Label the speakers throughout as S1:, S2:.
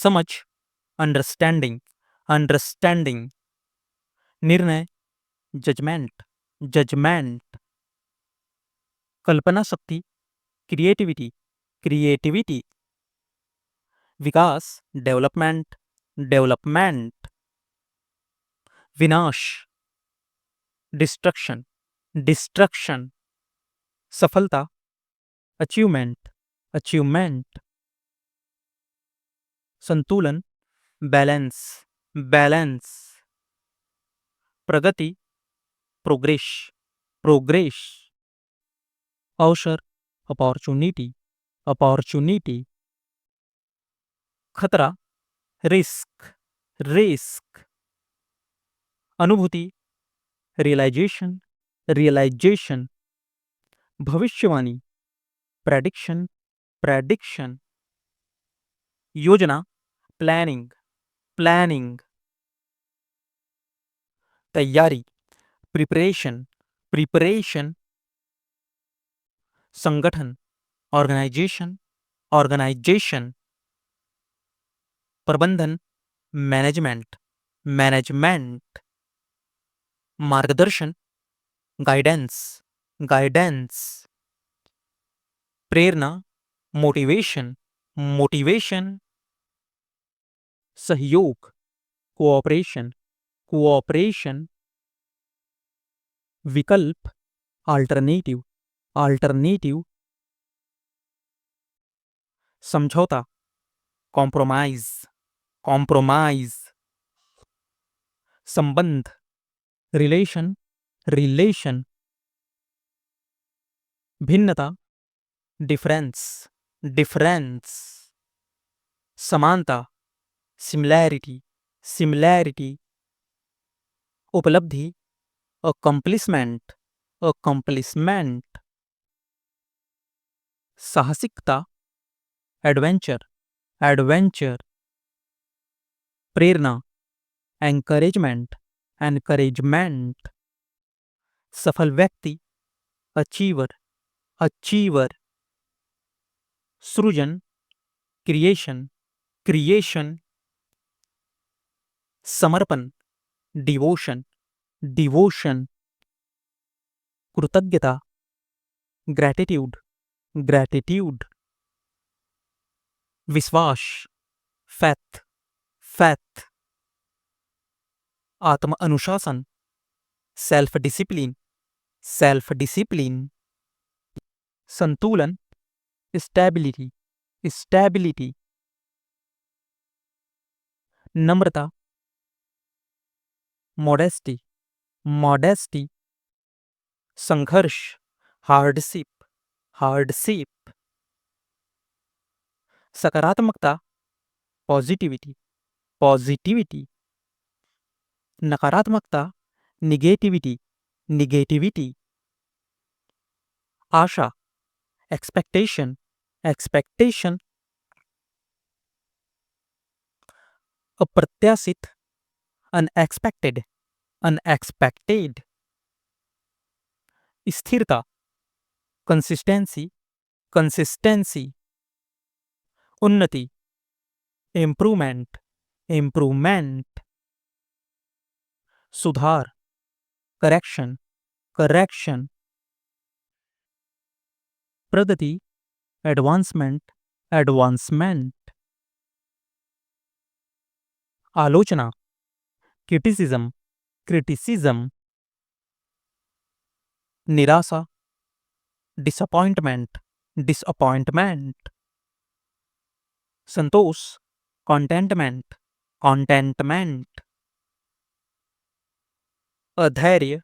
S1: समझ, understanding, understanding. निर्णय, judgement, judgement. कल्पना शक्ति, क्रिएटिविटी, क्रिएटिविटी। विकास, डेवलपमेंट, डेवलपमेंट। विनाश, डिस्ट्रक्शन, डिस्ट्रक्शन। सफलता, अचीवमेंट, अचीवमेंट। संतुलन, बैलेंस, बैलेंस। प्रगति, प्रोग्रेस, प्रोग्रेस। अवसर, अपॉर्चुनिटी, अपॉर्चुनिटी। खतरा, रिस्क, रिस्क। अनुभूति, रियलाइजेशन, रियलाइजेशन। भविष्यवाणी, प्रेडिक्शन, प्रेडिक्शन। योजना, प्लानिंग, प्लानिंग। तैयारी, प्रिपरेशन, प्रिपरेशन। संगठन, ऑर्गेनाइजेशन, ऑर्गेनाइजेशन। प्रबंधन, मैनेजमेंट, मैनेजमेंट। मार्गदर्शन, गाइडेंस, गाइडेंस। प्रेरणा, मोटिवेशन, मोटिवेशन। सहयोग, कोऑपरेशन, कोऑपरेशन। विकल्प, अल्टरनेटिव, अल्टरनेटिव। समझौता, कॉम्प्रोमाइज, कॉम्प्रोमाइज। संबंध, रिलेशन, रिलेशन। भिन्नता, डिफरेंस, डिफरेंस। समानता, सिमिलैरिटी, सिमिलैरिटी। उपलब्धि, अकम्प्लिसमेंट, अकम्प्लिसमेंट। साहसिकता, एडवेंचर, एडवेंचर। प्रेरणा, एनकरेजमेंट, एनकरेजमेंट। सफल व्यक्ति, अचीवर, अचीवर। सृजन, क्रिएशन, क्रिएशन। समर्पण, डिवोशन, डिवोशन। कृतज्ञता, ग्रैटिट्यूड, ग्रैटिट्यूड। विश्वास, फैथ, फैथ। आत्म अनुशासन, सेल्फ डिसिप्लिन, सेल्फ डिसिप्लिन। संतुलन, स्टेबिलिटी, स्टेबिलिटी। नम्रता, मॉडेस्टी, मॉडेस्टी। संघर्ष, हार्डशिप, हार्डशिप। सकारात्मकता, पॉजिटिविटी, पॉजिटिविटी। नकारात्मकता, निगेटिविटी, निगेटिविटी। आशा, एक्सपेक्टेशन, एक्सपेक्टेशन। अप्रत्याशित, अनएक्सपेक्टेड, अनएक्सपेक्टेड। स्थिरता, कंसिस्टेंसी, कंसिस्टेंसी। उन्नति, इम्प्रूवमेंट, इम्प्रूवमेंट। सुधार, करेक्शन, करेक्शन। प्रगति, एडवांसमेंट, एडवांसमेंट। आलोचना, क्रिटिसिज्म, क्रिटिसिज्म। निराशा, डिसअपॉइंटमेंट, डिसअपॉइंटमेंट। संतोष, कॉन्टेंटमेंट, कॉन्टेंटमेंट। अधैर्य,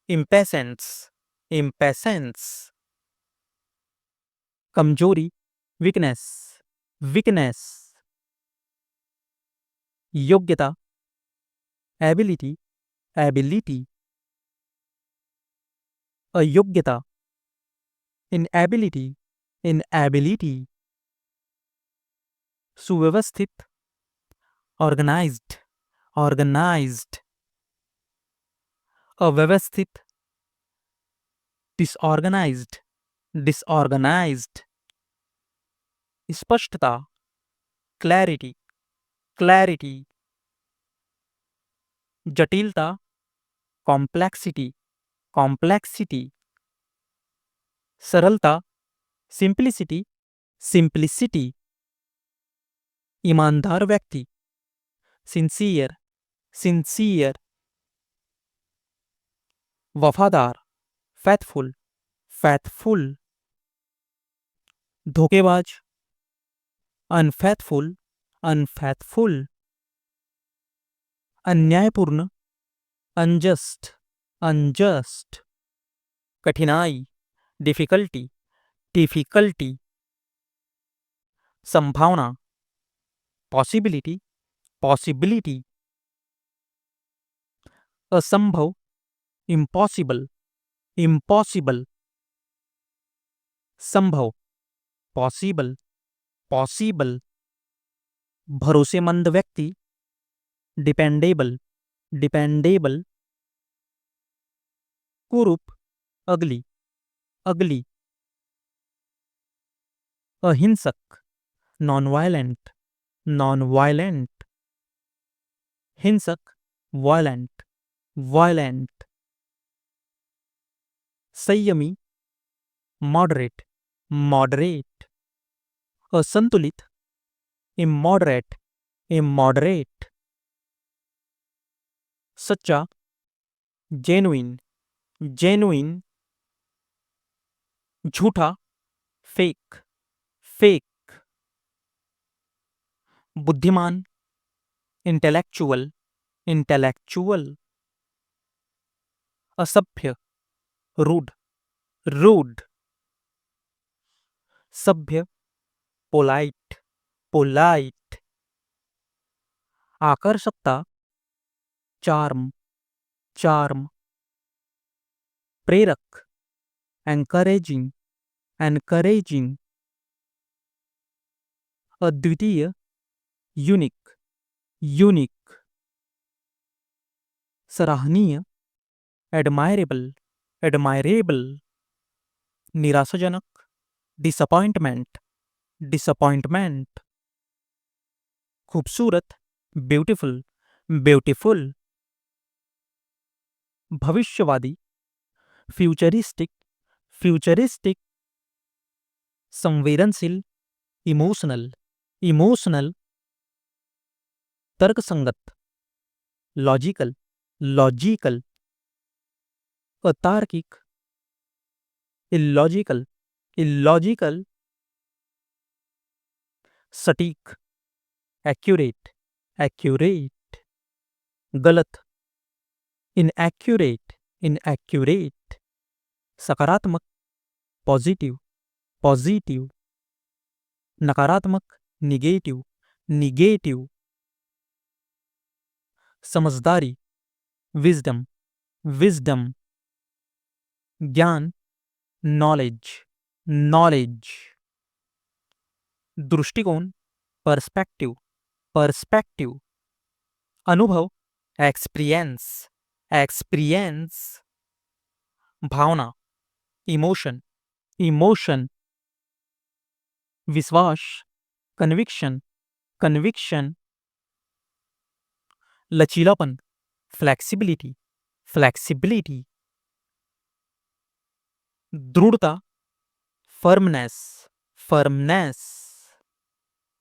S1: इम्पेशेंस, इम्पेशेंस। कमजोरी, वीकनेस, वीकनेस। योग्यता, एबिलिटी, एबिलिटी। अयोग्यता, इनएबिलिटी, इनएबिलिटी। सुव्यवस्थित, ऑर्गेनाइज्ड, ऑर्गेनाइज्ड। अव्यवस्थित, डिसऑर्गेनाइज्ड, डिसऑर्गेनाइज्ड। स्पष्टता, क्लैरिटी, क्लॅरिटी, जटिलता, कॉम्प्लेक्सिटी, कॉम्प्लेक्सिटी, सरलता, सिंप्लिसिटी, सिंप्लिसिटी, ईमानदार व्यक्ति, सिंसियर, सिंसियर, वफादार, फैथफुल, फैथफुल, धोखेबाज, अनफैथफुल, अनफैथफुल, अन्यायपूर्ण, अनजस्ट, अनजस्ट, कठिनाई, डिफिकल्टी, डिफिकल्टी, संभावना, पॉसिबिलिटी, पॉसिबिलिटी, असंभव, इम्पॉसिबल, इम्पॉसिबल, संभव, पॉसिबल, पॉसिबल, भरोसेमंद व्यक्ति, डिपेंडेबल, डिपेंडेबल, कुरूप, अगली, अगली, अहिंसक, नॉन वायलेंट, नॉन वायलेंट, हिंसक, वायलेंट, वायलेंट, संयमी, मॉडरेट, मॉडरेट, असंतुलित, इमॉडरेट, इमॉडरेट, सच्चा, जेन्युइन, जेन्युइन, झूठा, फेक, फेक, बुद्धिमान, इंटेलेक्चुअल, इंटेलेक्चुअल, असभ्य, रूड, रूड, सभ्य, पोलाइट, पोलाइट, आकर्षकता, चार्म, चार्म, प्रेरक, एनकरेजिंग, एनकरेजिंग, अद्वितीय, यूनिक, यूनिक, सराहनीय, एडमायरेबल, एडमायरेबल, निराशाजनक, डिसअपॉइंटमेंट, डिसअपॉइंटमेंट, खूबसूरत, ब्यूटीफुल, ब्यूटीफुल, भविष्यवादी, फ्यूचरिस्टिक, फ्यूचरिस्टिक, संवेदनशील, इमोशनल, इमोशनल, तर्कसंगत, लॉजिकल, लॉजिकल, अतार्किक, इलॉजिकल, इलॉजिकल, सटीक, एक्यूरेट, एक्यूरेट, गलत, इनएक्यूरेट, इनएक्यूरेट, सकारात्मक, पॉजिटिव, पॉजिटिव, नकारात्मक, निगेटिव, निगेटिव, समझदारी, विजडम, विजडम, ज्ञान, नॉलेज, नॉलेज, दृष्टिकोण, पर्स्पेक्टिव, पर्स्पेक्टिव, अनुभव, एक्सपीरियंस, एक्सपीरियंस, भावना, इमोशन, इमोशन, विश्वास, कन्विक्शन, कन्विक्शन, लचीलापन, फ्लेक्सिबिलिटी, फ्लेक्सिबिलिटी, दृढ़ता, फर्मनेस, फर्मनेस,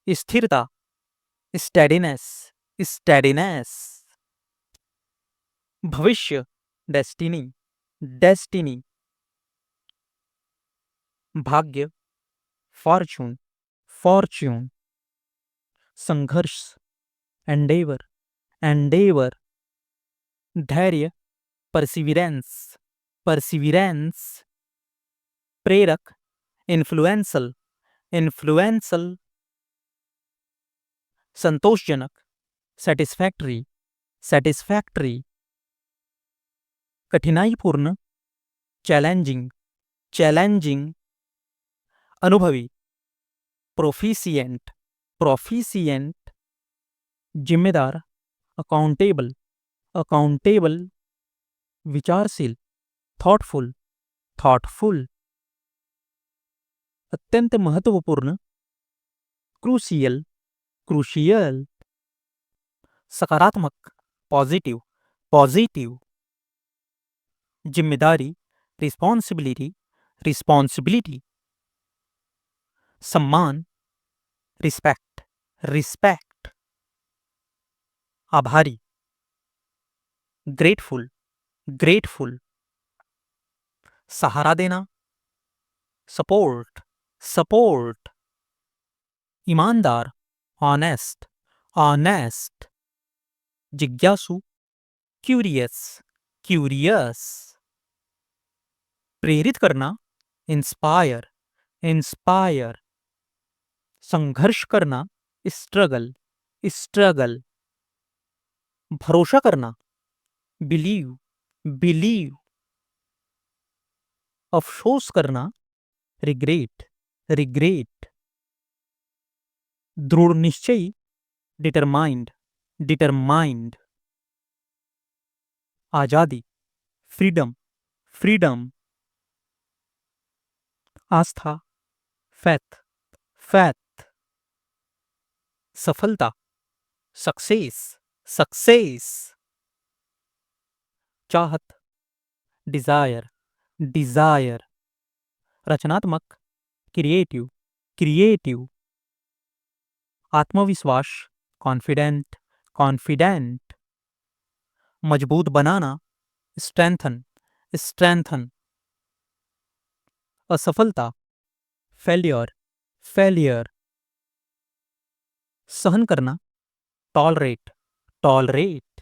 S1: स्थिरता, स्टेडीनेस, स्टेडीनेस, भविष्य, डेस्टिनी, डेस्टिनी, भाग्य, फॉर्च्यून, फॉर्च्यून, संघर्ष, एंडेवर, एंडेवर, धैर्य, परसिविरेंस, परसिविरेंस, प्रेरक, इन्फ्लुएंसल, इन्फ्लुएंसल, संतोषजनक, सेटिस्फैक्टरी, सेटिस्फैक्टरी, कठिनाईपूर्ण, चैलेंजिंग, चैलेंजिंग, अनुभवी, प्रोफिशिएंट, प्रोफिशिएंट, जिम्मेदार, अकाउंटेबल, अकाउंटेबल, विचारशील, थॉटफुल, थॉटफुल, अत्यंत महत्वपूर्ण, क्रूशियल, क्रूशियल, सकारात्मक, पॉजिटिव, पॉजिटिव। जिम्मेदारी, रिस्पॉन्सिबिलिटी, रिस्पॉन्सिबिलिटी। सम्मान, रिस्पेक्ट, रिस्पेक्ट। आभारी, ग्रेटफुल, ग्रेटफुल। सहारा देना, सपोर्ट, सपोर्ट। ईमानदार, ऑनेस्ट, ऑनेस्ट। जिज्ञासु, क्यूरियस, क्यूरियस। प्रेरित करना, इंस्पायर, इंस्पायर। संघर्ष करना, स्ट्रगल, स्ट्रगल। भरोसा करना, बिलीव, बिलीव। अफसोस करना, रिग्रेट, रिग्रेट। दृढ़ निश्चयी, डिटरमाइंड, डिटरमाइंड। आजादी, फ्रीडम, फ्रीडम। आस्था, फैथ, फैथ। सफलता, सक्सेस, सक्सेस। चाहत, डिजायर, डिजायर। रचनात्मक, क्रिएटिव, क्रिएटिव। आत्मविश्वास, कॉन्फिडेंट, कॉन्फिडेंट। मजबूत बनाना, स्ट्रेंथन, स्ट्रेंथन। असफलता, फेलियर, फेलियर। सहन करना, टॉलरेट, टॉलरेट।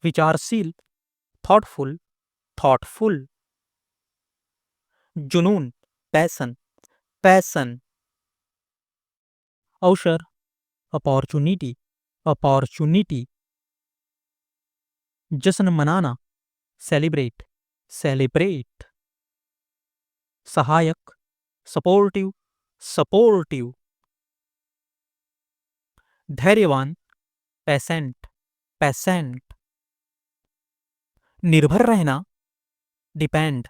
S1: विचारशील, थॉटफुल, थॉटफुल। जुनून, पैसन, पैसन। अवसर, अपॉर्चुनिटी, अपॉर्चुनिटी। जश्न मनाना, सेलिब्रेट, सेलिब्रेट। सहायक, सपोर्टिव, सपोर्टिव। धैर्यवान, पेशेंट, पेशेंट। निर्भर रहना, डिपेंड,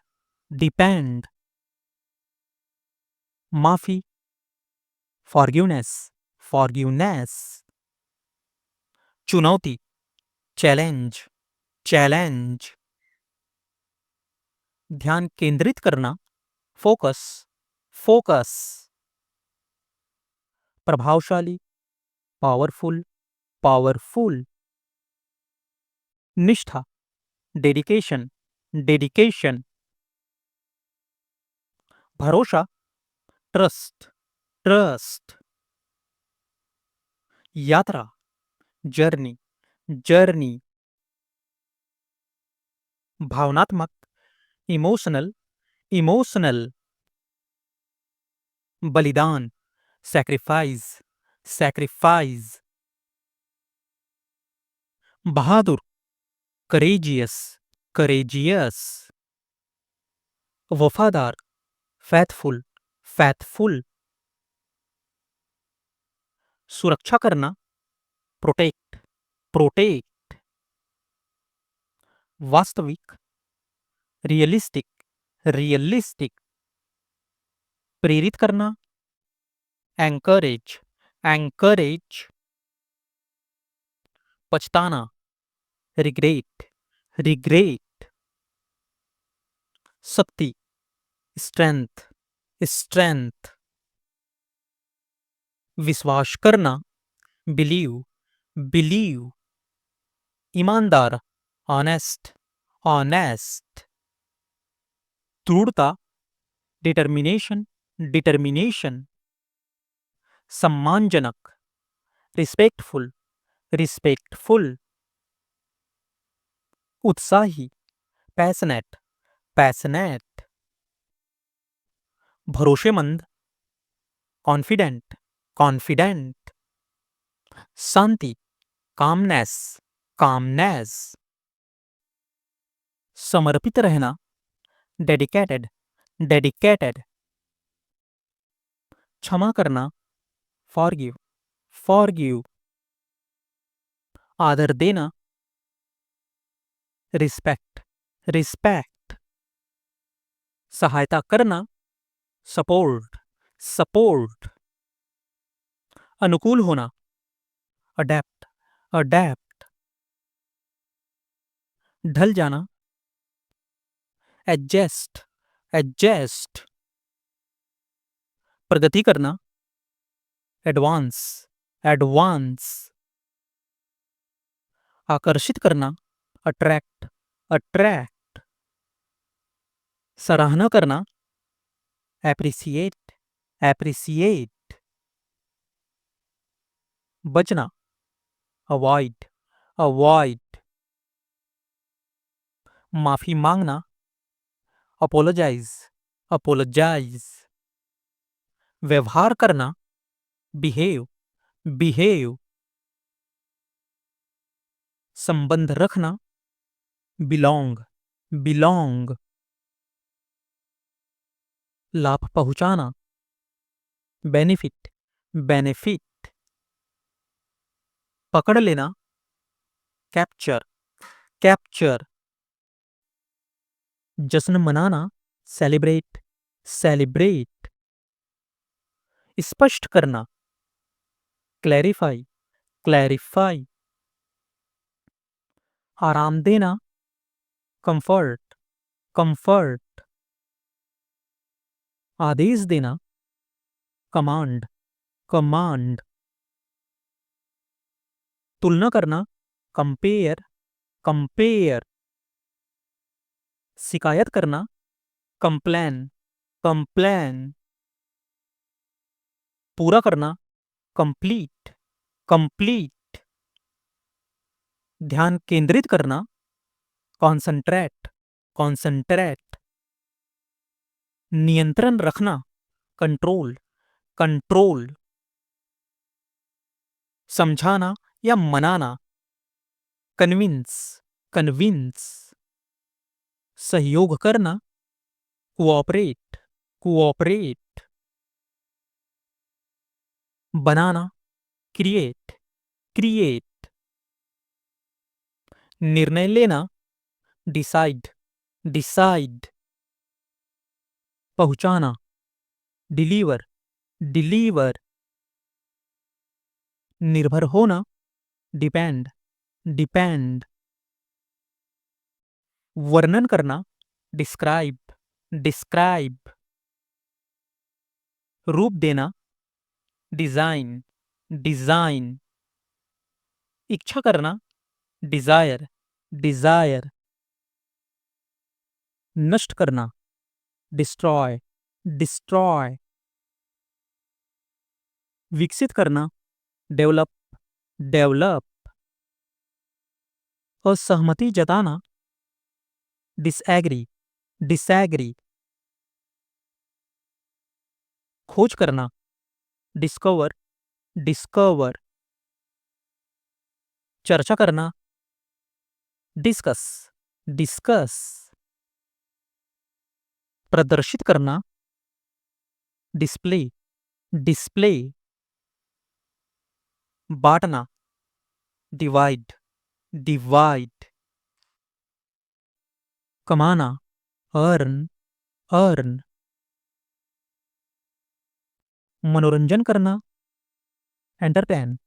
S1: डिपेंड। माफी, फॉरगिवनेस, फॉरगिवनेस। चुनौती, चैलेंज, चैलेंज। ध्यान केंद्रित करना, फोकस, फोकस। प्रभावशाली, पावरफुल, पावरफुल। निष्ठा, डेडिकेशन, डेडिकेशन। भरोसा, ट्रस्ट, ट्रस्ट। यात्रा, जर्नी, जर्नी। भावनात्मक, इमोशनल, इमोशनल। बलिदान, सैक्रिफाइस, सैक्रिफाइस। बहादुर, करेजियस, करेजियस। वफादार, फैथफुल, फैथफुल। सुरक्षा करना, प्रोटेक्ट, प्रोटेक्ट। वास्तविक, रियलिस्टिक, रियलिस्टिक। प्रेरित करना, एंकरेज, एंकरेज। पछताना, रिग्रेट, रिग्रेट। शक्ति, स्ट्रेंथ, स्ट्रेंथ। विश्वास करना, बिलीव, बिलीव। ईमानदार, ऑनेस्ट, ऑनेस्ट। दृढ़ता, डिटर्मिनेशन, डिटर्मिनेशन। सम्मानजनक, रिस्पेक्टफुल, रिस्पेक्टफुल। उत्साही, पैशनेट, पैशनेट। भरोसेमंद, कॉन्फिडेंट, कॉन्फिडेंट। शांति, कामनेस, कामनेस। समर्पित रहना, डेडिकेटेड, डेडिकेटेड। क्षमा करना, फॉरगिव, फॉरगिव। आदर देना, रिस्पेक्ट, रिस्पेक्ट। सहायता करना, सपोर्ट, सपोर्ट। अनुकूल होना, अडेप्ट, अडेप्ट। ढल जाना, एडजस्ट, एडजस्ट। प्रगति करना, एडवांस, एडवांस। आकर्षित करना, अट्रैक्ट, अट्रैक्ट। सराहना करना, एप्रिसिएट, एप्रिसिएट। बचना, अवॉइड, अवॉइड। माफी मांगना, अपोलोजाइज, अपोलोजाइज। व्यवहार करना, बिहेव, बिहेव। संबंध रखना, बिलोंग, बिलोंग। लाभ पहुंचाना, बेनिफिट, बेनिफिट। पकड़ लेना, कैप्चर, कैप्चर। जश्न मनाना, सेलिब्रेट, सेलिब्रेट। स्पष्ट करना, क्लैरिफाई, क्लैरिफाई। आराम देना, कंफर्ट, कंफर्ट। आदेश देना, कमांड, कमांड। तुलना करना, कंपेयर, कंपेयर। शिकायत करना, कंप्लेन, कंप्लेन। पूरा करना, कंप्लीट, कंप्लीट। ध्यान केंद्रित करना, कॉन्सेंट्रेट, कॉन्सेंट्रेट। नियंत्रण रखना, कंट्रोल, कंट्रोल। समझाना या मनाना, कन्विंस, कन्विंस। सहयोग करना, कोऑपरेट, कोऑपरेट। बनाना, क्रिएट, क्रिएट। निर्णय लेना, डिसाइड, डिसाइड। पहुंचाना, डिलीवर, डिलीवर। निर्भर होना, डिपेंड, डिपेंड। वर्णन करना, डिस्क्राइब, डिस्क्राइब। रूप देना, डिजाइन, डिजाइन। इच्छा करना, डिजायर, डिजायर। नष्ट करना, डिस्ट्रॉय, डिस्ट्रॉय। विकसित करना, डेवलप, डेवलप। असहमति जताना, डिसएग्री, डिसएग्री। खोज करना, डिस्कवर, डिस्कवर। चर्चा करना, डिस्कस, डिस्कस। प्रदर्शित करना, डिस्प्ले, डिस्प्ले। बांटना, डिवाइड, डिवाइड। कमाना, अर्न, अर्न। मनोरंजन करना, एंटरटेन,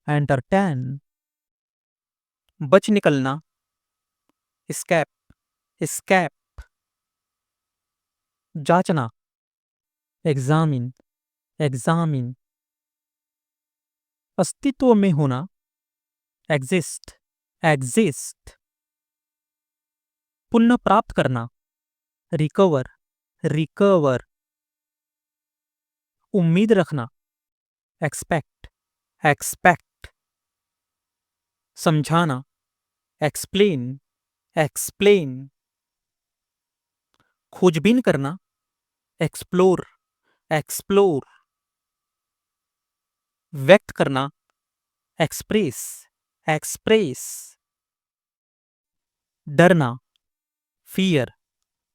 S1: एंटरटेन। बच निकलना, स्कैप, स्कैप। जांचना, एग्जामिन, एग्जामिन। अस्तित्व में होना, एग्जिस्ट, एग्जिस्ट। पुनः प्राप्त करना, रिकवर, रिकवर। उम्मीद रखना, एक्सपेक्ट, एक्सपेक्ट। समझाना, एक्सप्लेन, एक्सप्लेन। खोजबीन करना, एक्सप्लोर, एक्सप्लोर। व्यक्त करना, एक्सप्रेस, एक्सप्रेस। डरना, फियर,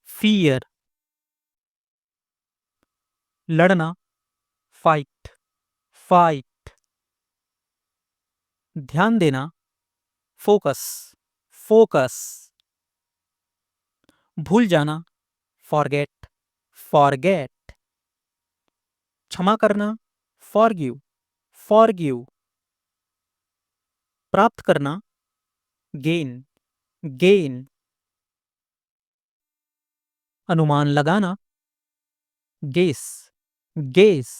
S1: फियर। लड़ना, फाइट, फाइट। ध्यान देना, फोकस, फोकस। भूल जाना, फॉरगेट, फॉरगेट। क्षमा करना, फॉरगिव, फॉरगिव। प्राप्त करना, गेन, गेन। अनुमान लगाना, गेस, गेस।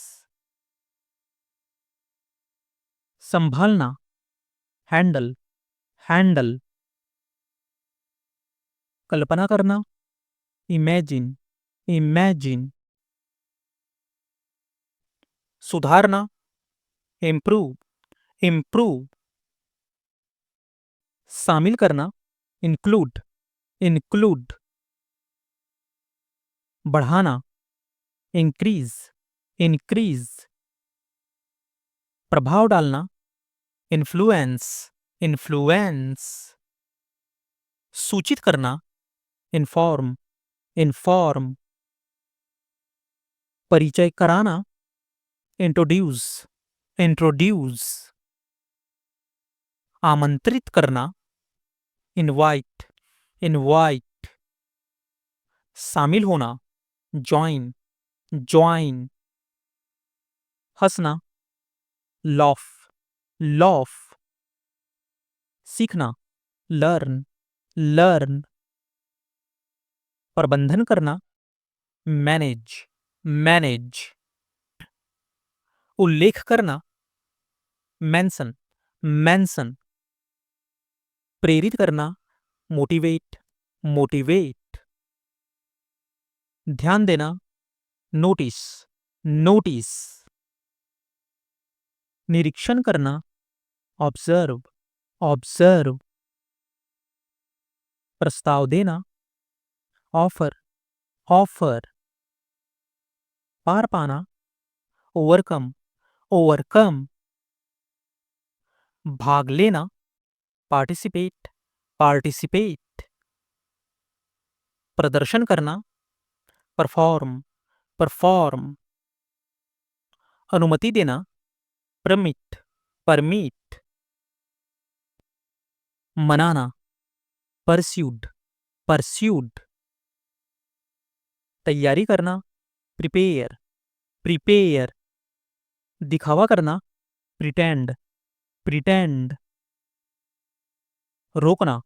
S1: संभालना, हैंडल, हैंडल। कल्पना करना, इमेजिन, इमेजिन। सुधारना, इम्प्रूव, इम्प्रूव। शामिल करना, इंक्लूड, इंक्लूड। बढ़ाना, इंक्रीज, इंक्रीज। प्रभाव डालना, इन्फ्लुएंस, इन्फ्लुएंस। सूचित करना, इन्फॉर्म, इन्फॉर्म। परिचय कराना, इंट्रोड्यूस, इंट्रोड्यूस। आमंत्रित करना, इनवाइट, इनवाइट। शामिल होना, ज्वाइन, ज्वाइन। हंसना, लॉफ, लॉफ। सीखना, लर्न, लर्न। प्रबंधन करना, मैनेज, मैनेज। उल्लेख करना, मेंशन, मेंशन। प्रेरित करना, मोटिवेट, मोटिवेट। ध्यान देना, नोटिस, नोटिस। निरीक्षण करना, ऑब्जर्व, ऑब्जर्व। प्रस्ताव देना, ऑफर, ऑफर। पार पाना, ओवरकम, ओवरकम। भाग लेना, पार्टिसिपेट, पार्टिसिपेट। प्रदर्शन करना, परफॉर्म, परफॉर्म। अनुमति देना, परमिट, परमिट। मनाना, परस्यूड, परस्यूड। तैयारी करना, प्रिपेयर, प्रिपेयर। दिखावा करना, प्रिटेंड, प्रिटेंड। रोकना,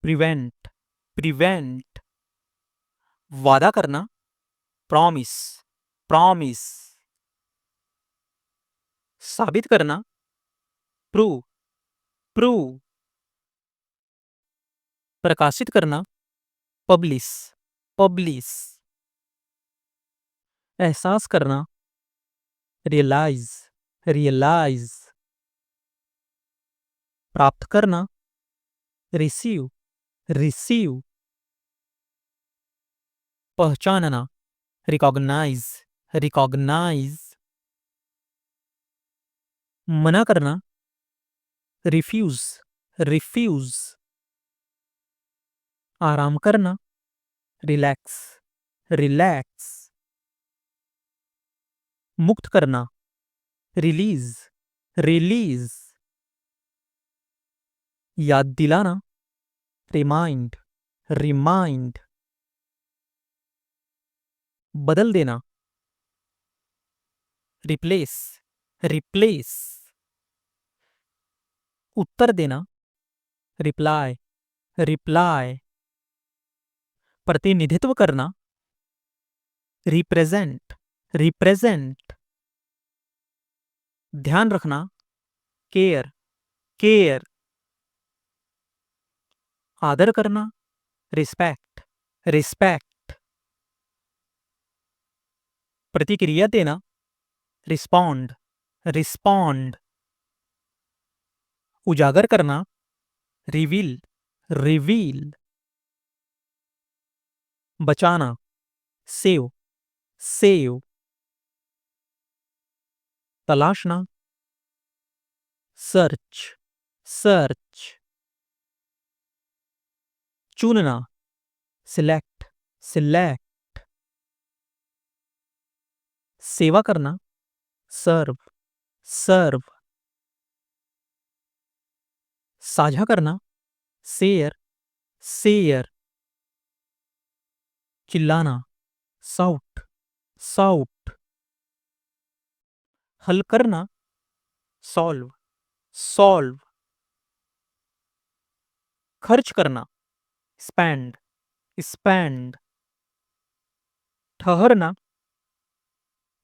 S1: प्रिवेंट, प्रिवेंट। वादा करना, प्रॉमिस, प्रॉमिस। साबित करना, प्रूव, प्रूव। प्रकाशित करना, पब्लिश, पब्लिश। एहसास करना, रियलाइज, रियलाइज। प्राप्त करना, रिसीव, रिसीव। पहचानना, रिकॉग्नाइज, रिकॉग्नाइज। मना करना, रिफ्यूज, रिफ्यूज। आराम करना, रिलैक्स, रिलैक्स। मुक्त करना, रिलीज, रिलीज। याद दिलाना, रिमाइंड, रिमाइंड। बदल देना, रिप्लेस, रिप्लेस। उत्तर देना, रिप्लाई, रिप्लाई। प्रतिनिधित्व करना, रिप्रेजेंट, रिप्रेजेंट। ध्यान रखना, केयर, केयर। आदर करना, रिस्पेक्ट, रिस्पेक्ट। प्रतिक्रिया देना, रिस्पॉन्ड, रिस्पॉन्ड। उजागर करना, रिवील, रिवील। बचाना, सेव, सेव। तलाशना, सर्च, सर्च। चुनना, सिलेक्ट, सिलेक्ट। सेवा करना, सर्व, सर्व। साझा करना, शेयर, शेयर। चिल्लाना, साउट, साउट। हल करना, सॉल्व, सॉल्व। खर्च करना, स्पेंड, स्पेंड। ठहरना,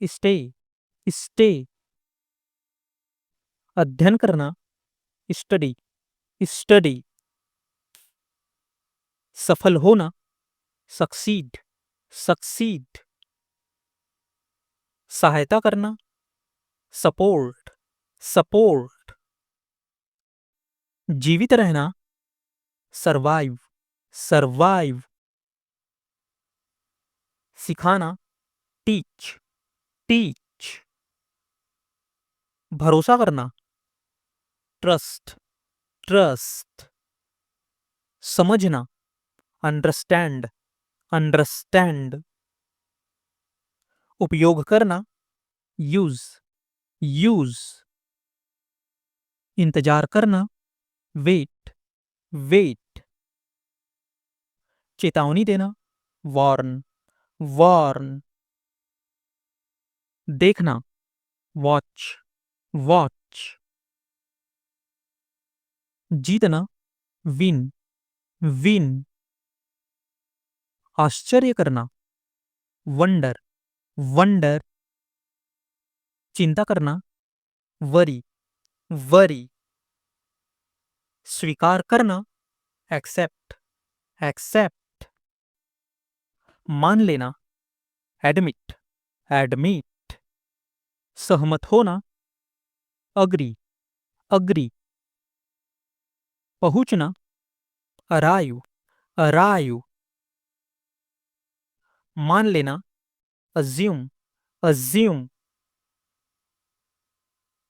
S1: स्टे, स्टे। अध्ययन करना, स्टडी, स्टडी। सफल होना, सक्सीड, सक्सीड। सहायता करना, सपोर्ट, सपोर्ट। जीवित रहना, सर्वाइव, सर्वाइव। सिखाना, टीच, टीच। भरोसा करना, ट्रस्ट, ट्रस्ट। समझना, अंडरस्टैंड, अंडरस्टैंड। उपयोग करना, यूज, यूज। इंतजार करना, वेट, वेट। चेतावनी देना, वार्न, वार्न। देखना, वॉच, वॉच। जीतना, विन, विन। आश्चर्य करना, वंडर, वंडर। चिंता करना, वरी, वरी। स्वीकार करना, एक्सेप्ट, एक्सेप्ट। मान लेना, एडमिट, एडमिट। सहमत होना, अग्री, अग्री। पहुंचना, अराइव, अराइव। मान लेना, अज्यूम, अज्यूम।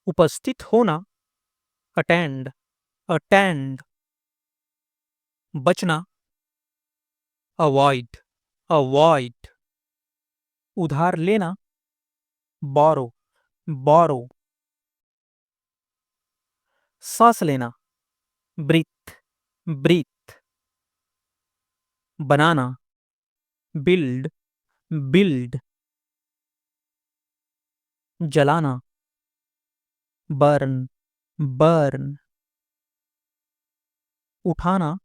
S1: उपस्थित होना, अटेंड, अटेंड। बचना, अवॉइड, अवॉइड। उधार लेना, बोरो, बोरो। सांस लेना, ब्रीथ, ब्रीथ। बनाना, बिल्ड, बिल्ड। जलाना, बर्न, बर्न। उठाना,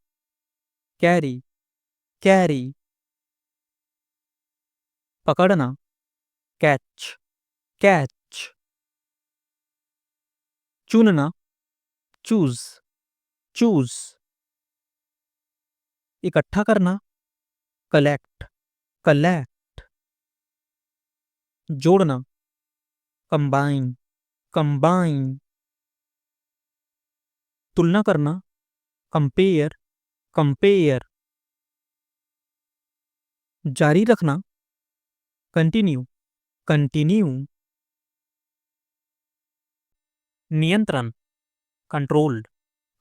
S1: कैरी, कैरी। पकड़ना, कैच, कैच। चुनना, चूज, चूज। इकट्ठा करना, कलेक्ट, कलेक्ट। जोड़ना, कंबाइन, कंबाइन। तुलना करना, कंपेयर, कंपेयर। जारी रखना, कंटिन्यू, कंटिन्यू। नियंत्रण, कंट्रोल,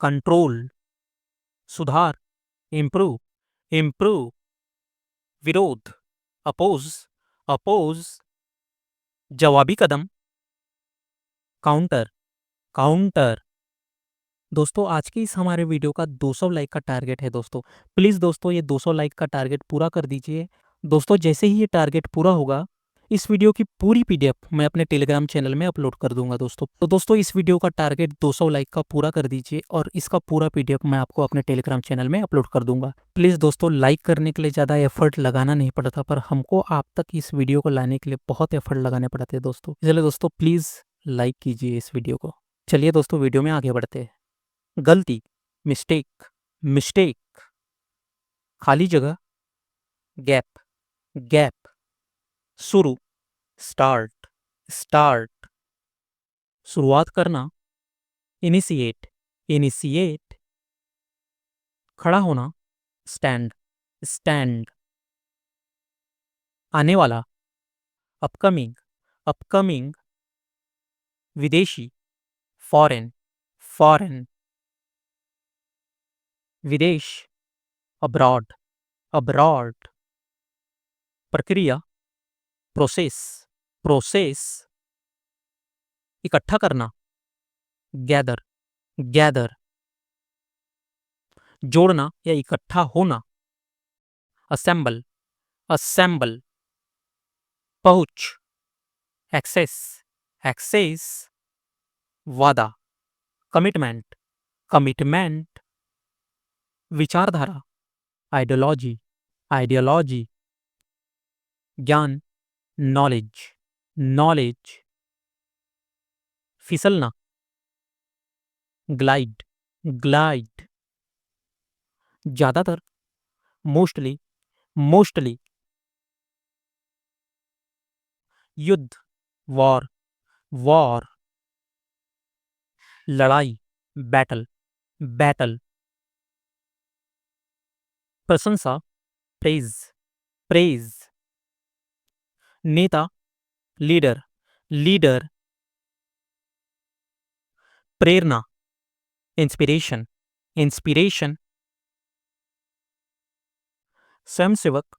S1: कंट्रोल। सुधार, इम्प्रूव, इम्प्रूव। विरोध, अपोज, अपोज। जवाबी कदम, काउंटर, काउंटर। दोस्तों आज की इस हमारे वीडियो का 200 लाइक का टारगेट है दोस्तों। प्लीज़ दोस्तों ये 200 लाइक का टारगेट पूरा कर दीजिए। दोस्तों जैसे ही ये टारगेट पूरा होगा इस वीडियो की पूरी पीडीएफ मैं अपने टेलीग्राम चैनल में अपलोड कर दूंगा दोस्तों। तो दोस्तों इस वीडियो का टारगेट 200 लाइक का पूरा कर दीजिए और इसका पूरा पीडीएफ मैं आपको अपने टेलीग्राम चैनल में अपलोड कर दूंगा। प्लीज़ दोस्तों लाइक करने के लिए ज़्यादा एफर्ट लगाना नहीं पड़ता, पर हमको आप तक इस वीडियो को लाने के लिए बहुत एफर्ट लगाने पड़ते हैं दोस्तों। इसलिए दोस्तों प्लीज़ लाइक कीजिए इस वीडियो को। चलिए दोस्तों वीडियो में आगे बढ़ते हैं। गलती, मिस्टेक, मिस्टेक। खाली जगह, गैप, गैप। शुरू, स्टार्ट, स्टार्ट। शुरुआत करना, इनिशिएट, इनिशिएट। खड़ा होना, स्टैंड, स्टैंड। आने वाला, अपकमिंग, अपकमिंग। विदेशी, फॉरेन, फॉरेन। विदेश, अब्रॉड, अब्रॉड। प्रक्रिया, प्रोसेस, प्रोसेस। इकट्ठा करना, गैदर, गैदर। जोड़ना या इकट्ठा होना, असेंबल, असेंबल। पहुंच, एक्सेस, एक्सेस। वादा, कमिटमेंट, कमिटमेंट। विचारधारा, आइडियोलॉजी, आइडियोलॉजी। ज्ञान, नॉलेज, नॉलेज। फिसलना, ग्लाइड, ग्लाइड। ज्यादातर, मोस्टली, मोस्टली। युद्ध, वॉर, वॉर। लड़ाई, बैटल, बैटल। प्रशंसा, प्रेज, प्रेज। नेता, लीडर, लीडर। प्रेरणा, इंस्पिरेशन, इंस्पिरेशन। स्वयंसेवक,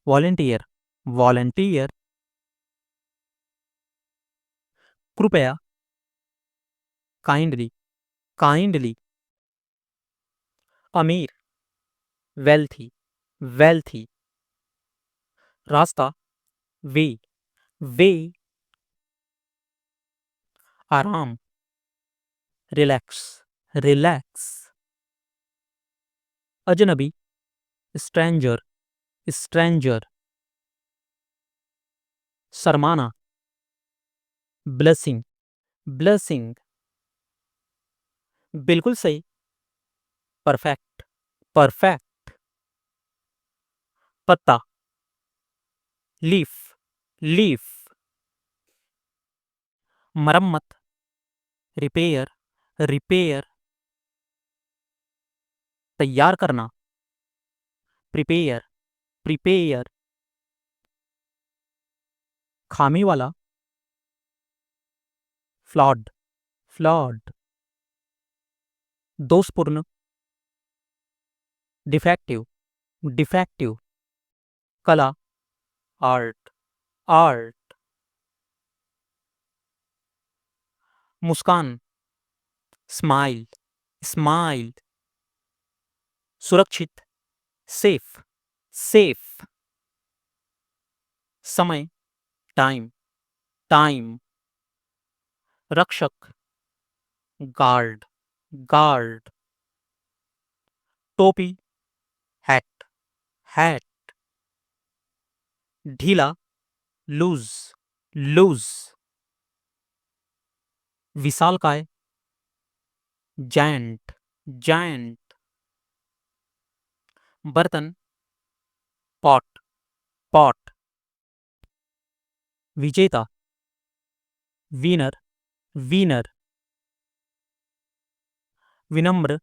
S1: वॉलंटियर, वॉलंटियर। कृपया, काइंडली, काइंडली। अमीर, वेल्थी, वेल्थी। रास्ता, वे, वे। आराम, रिलैक्स, रिलैक्स। अजनबी, स्ट्रेंजर, स्ट्रेंजर। शर्माना, ब्लेसिंग, ब्लेसिंग। बिल्कुल सही, परफेक्ट, परफेक्ट। पत्ता, लीफ, लीफ। मरम्मत, रिपेयर, रिपेयर। तैयार करना, प्रिपेयर, प्रिपेयर। खामी वाला, फ्लॉड, फ्लॉड। दोषपूर्ण, डिफेक्टिव, डिफेक्टिव। कला, आर्ट, आर्ट। मुस्कान, स्माइल, स्माइल। सुरक्षित, सेफ, सेफ। समय, टाइम, टाइम। रक्षक, गार्ड, गार्ड। टोपी, हैट, हैट। ढीला, लूज, लूज। विशालकाय, जायंट, जायंट। बर्तन, पॉट, पॉट। विजेता, विनर, विनर। विनम्र,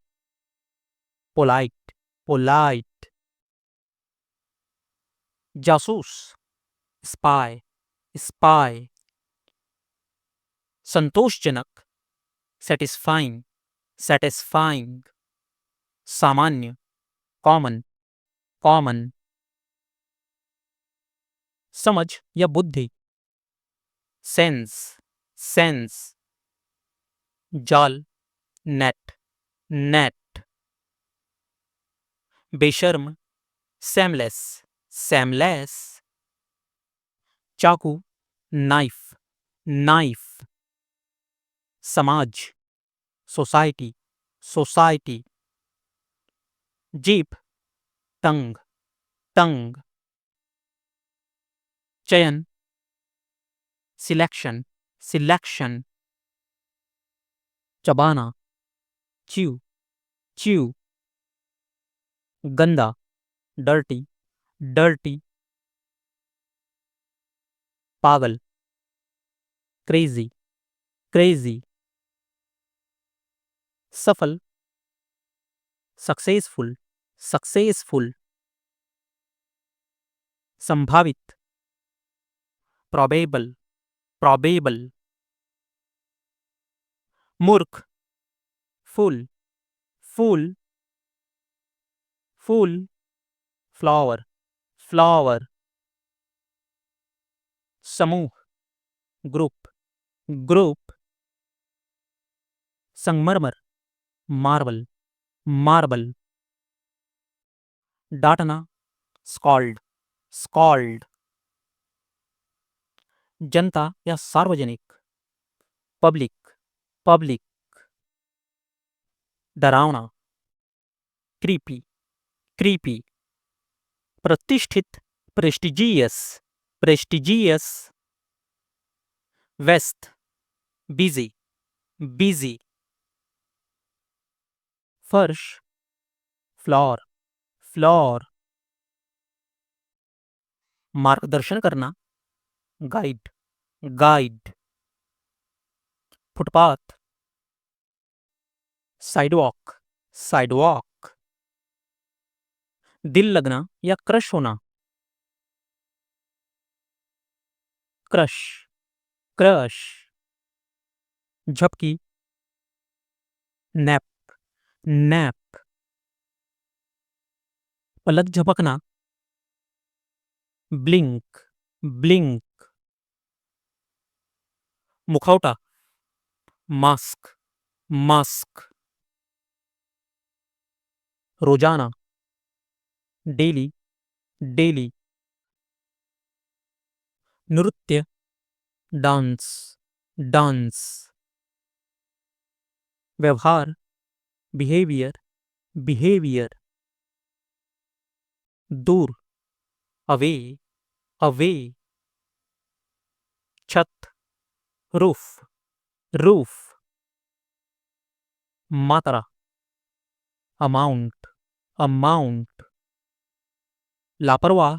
S1: पोलाइट, पोलाइट। जासूस, स्पाई, स्पाई। संतोषजनक, सेटिस्फाइंग, सेटिस्फाइंग। सामान्य, कॉमन, कॉमन। समझ या बुद्धि, सेंस, सेंस। जाल, नेट, नेट। बेशर्म, सेमलेस, सेमलेस। चाकू, नाइफ, नाइफ। समाज, सोसाइटी, सोसाइटी। जीप, टंग, टंग। चयन, सिलेक्शन, सिलेक्शन। चबाना, च्यू, च्यू। गंदा, डर्टी, डर्टी। पागल, क्रेजी, क्रेजी। सफल, सक्सेसफुल, सक्सेसफुल। संभावित, प्रोबेबल, प्रोबेबल। मूर्ख, फूल, फूल, फूल। Flower, flower. समूह, ग्रुप, ग्रुप। संगमरमर, मार्बल, मार्बल। डांटना, स्कॉल्ड, स्कॉल्ड। जनता या सार्वजनिक, पब्लिक, पब्लिक। डरावना, क्रीपी, क्रीपी। प्रतिष्ठित, प्रेस्टिजियस, प्रेस्टिजियस। व्यस्त, बिजी, बिजी। फर्श, फ्लोर, फ्लोर। मार्गदर्शन करना, guide, guide. Footpath, sidewalk, sidewalk. दिल लगना या क्रश होना, क्रश, क्रश। झपकी, नैप, नैप। पलक झपकना, ब्लिंक, ब्लिंक। मुखौटा, मास्क, मास्क। रोजाना, डेली, डेली। नृत्य, डांस, डांस। व्यवहार, बिहेवियर, बिहेवियर। दूर, अवे, अवे। छत, रूफ, रूफ। मात्रा, अमाउंट, अमाउंट। लापरवाह,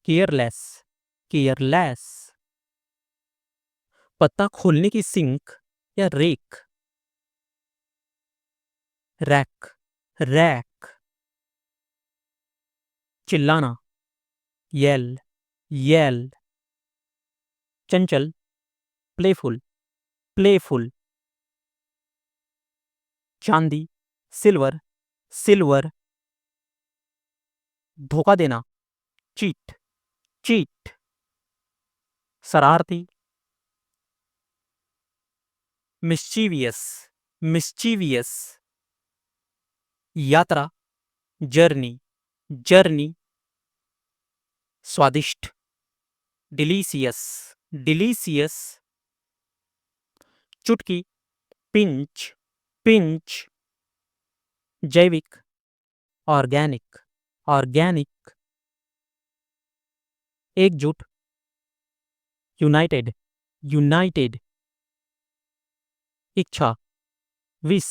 S1: केयरलेस, केयरलेस। पत्ता खोलने की सिंक या रेक, रैक, रैक। चिल्लाना, येल, येल। चंचल, प्लेफुल, प्लेफुल। चांदी, सिल्वर, सिल्वर। धोखा देना, चीट, चीट। शरारती, मिस्चीवियस, मिस्चीवियस। यात्रा, जर्नी, जर्नी। स्वादिष्ट, डिलीशियस, डिलीशियस। चुटकी, पिंच, पिंच। जैविक, ऑर्गेनिक, ऑर्गेनिक। एकजुट, यूनाइटेड, यूनाइटेड। इच्छा, विश,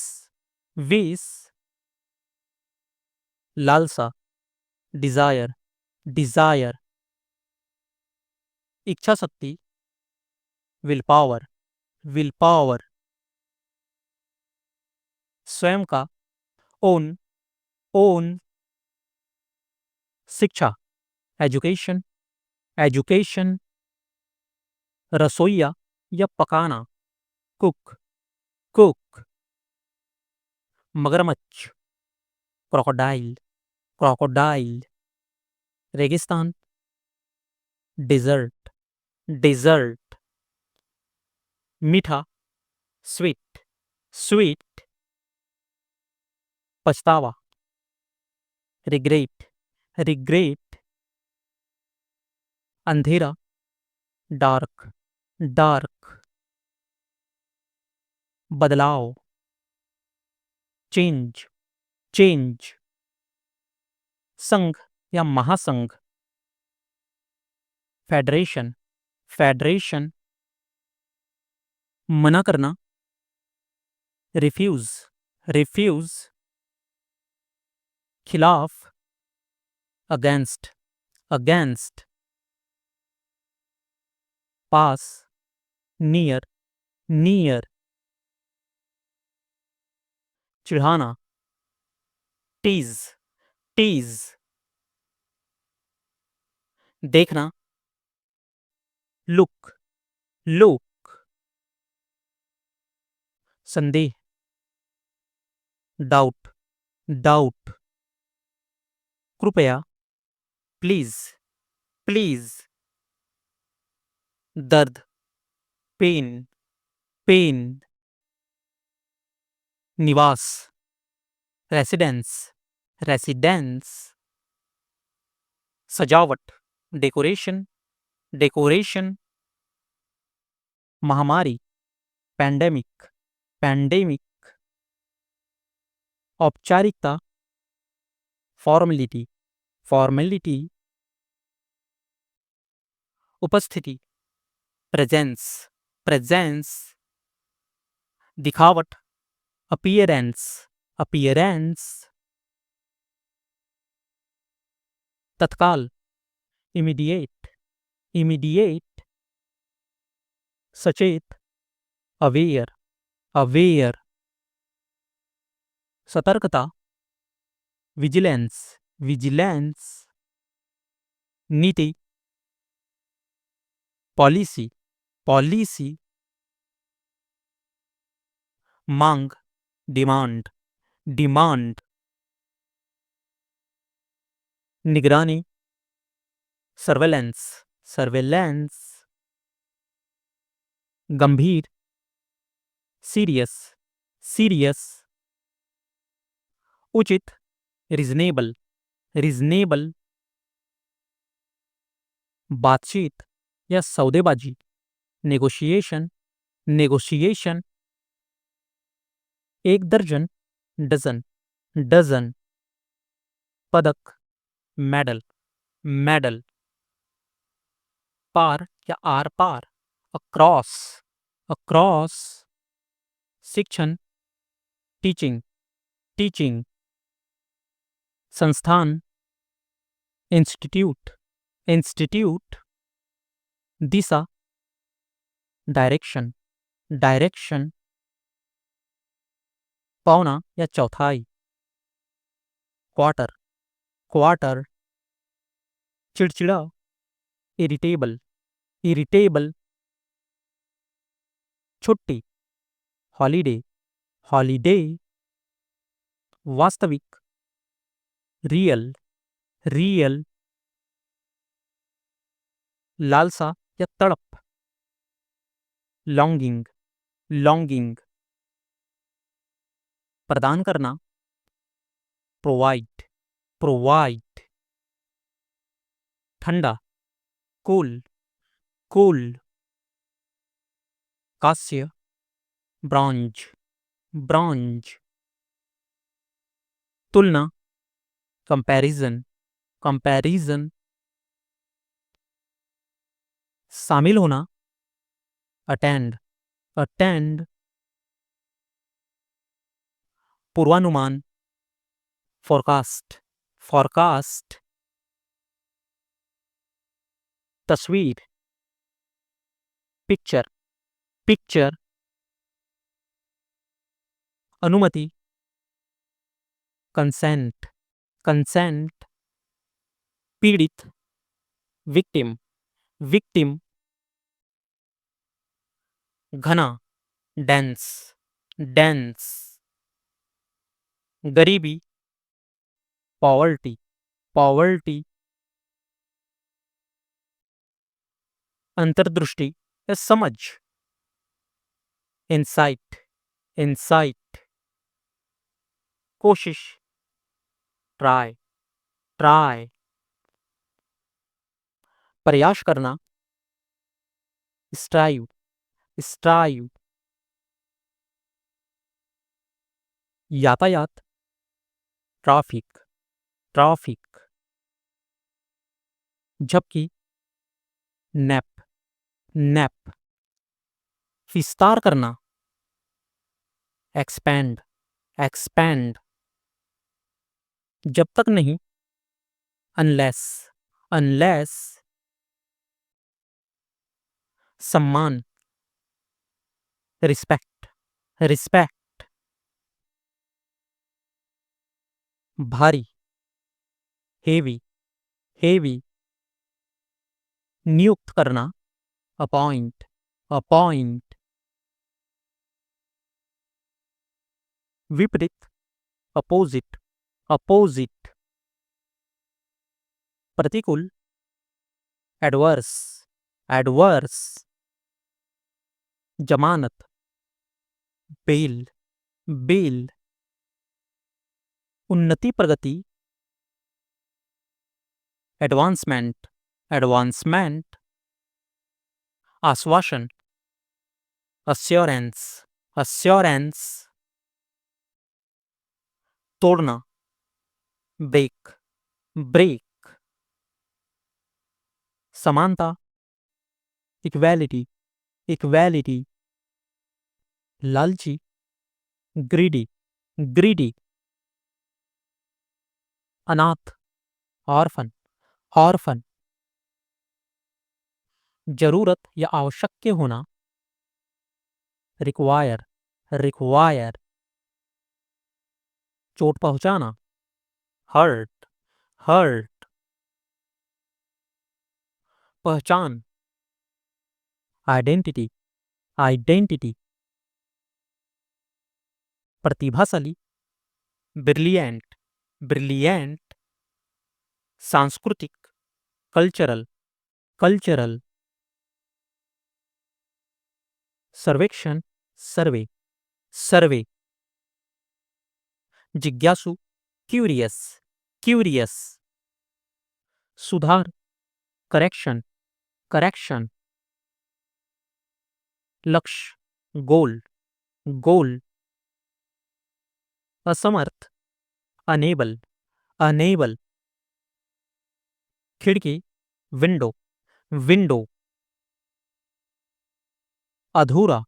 S1: विश। लालसा, डिजायर, डिजायर। इच्छा शक्ति, विल पावर, विल पावर। स्वयं का, ओन, ओन। शिक्षा, एजुकेशन, एजुकेशन। रसोईया या पकाना, कुक, कुक। मगरमच्छ, क्रोकोडाइल, क्रोकोडाइल। रेगिस्तान, डिजर्ट, डिजर्ट। मीठा, स्वीट, स्वीट। पछतावा, रिग्रेट, रिग्रेट। अंधेरा, डार्क, डार्क। बदलाव, चेंज, चेंज। संघ या महासंघ, फेडरेशन, फेडरेशन। मना करना, रिफ्यूज, रिफ्यूज। खिलाफ, अगेंस्ट, अगेंस्ट। पास, नियर, नियर। चिढ़ाना, टीज, टीज। देखना, लुक, लुक। संदेह, डाउट, डाउट। कृपया, प्लीज, प्लीज। दर्द, पेन, पेन। निवास, रेसिडेंस, रेसिडेंस। सजावट, डेकोरेशन, डेकोरेशन। महामारी, पैंडेमिक, पैंडेमिक। औपचारिकता, फॉर्मेलिटी, फॉर्मेलिटी, उपस्थिति, प्रेजेंस, प्रेजेंस, दिखावट, अपीयरेंस, अपीयरेंस, तत्काल, इमीडिएट, इमीडिएट, सचेत, अवेयर, अवेयर, सतर्कता, विजिलेंस, विजिलेंस, नीति, पॉलिसी, पॉलिसी, मांग, डिमांड, डिमांड, निगरानी, सर्वेलेंस, सर्वेलेंस, गंभीर, सीरियस, सीरियस, उचित, रीजनेबल, रीजनेबल, बातचीत या सौदेबाजी, नेगोशिएशन, नेगोशिएशन, एक दर्जन, डजन, डजन, पदक, मेडल, मेडल, पार या आर पार, अक्रॉस, अक्रॉस, शिक्षण, टीचिंग, टीचिंग, संस्थान, इंस्टीट्यूट, इंस्टीट्यूट, दिशा, डायरेक्शन, डायरेक्शन, पौना या चौथाई, क्वार्टर, क्वार्टर, चिड़चिड़ा, इरिटेबल, इरिटेबल, छुट्टी, हॉलीडे, हॉलीडे, वास्तविक, रियल, रियल, लालसा या तड़प, लॉन्गिंग, लॉन्गिंग, प्रदान करना, प्रोवाइड, प्रोवाइड, ठंडा, कूल, कूल, कांस्य, ब्रॉन्ज, ब्रॉन्ज, तुलना, कंपैरिजन, कंपैरिजन, शामिल होना, अटेंड, अटेंड, पूर्वानुमान, फोरकास्ट, फोरकास्ट, तस्वीर, पिक्चर, पिक्चर, अनुमति, कंसेंट, कंसेंट, पीड़ित, विक्टिम, विक्टिम, घना, डेंस, डेंस, गरीबी, पॉवर्टी, पॉवर्टी, अंतर्दृष्टि या समझ, इंसाइट, इंसाइट, कोशिश, ट्राई, ट्राई, प्रयास करना, स्ट्राइव, स्ट्राइव, यातायात, ट्रैफिक, ट्रैफिक, जबकि, नैप, नैप, विस्तार करना, एक्सपैंड, एक्सपैंड, जब तक नहीं, अनलेस, अनलेस, सम्मान, रिस्पेक्ट, रिस्पेक्ट, भारी, हेवी, हेवी, नियुक्त करना, अपॉइंट, अपॉइंट, विपरीत, अपोजिट, अपोजिट, प्रतिकूल, एडवर्स, एडवर्स, जमानत, बेल, बेल, उन्नति प्रगति, एडवांसमेंट, एडवांसमेंट, आश्वासन, अस्योरेंस, अस्योरेंस, तोड़ना, ब्रेक, ब्रेक। समानता, इक्वालिटी, इक्वालिटी। लालची, ग्रीडी, ग्रीडी। अनाथ, ऑर्फन, ऑर्फन। जरूरत या आवश्यक होना, रिक्वायर, रिक्वायर। चोट पहुंचाना, हर्ट, हर्ट। पहचान, आइडेंटिटी, आइडेंटिटी। प्रतिभाशाली, ब्रिलियंट, ब्रिलियंट। सांस्कृतिक, कल्चरल, कल्चरल। सर्वेक्षण, सर्वे, सर्वे। जिज्ञासु, क्यूरियस, क्यूरियस। सुधार, करेक्शन, करेक्शन। लक्ष्य, गोल, गोल। असमर्थ, अनेबल, अनेबल। खिड़की, विंडो, विंडो। अधूरा,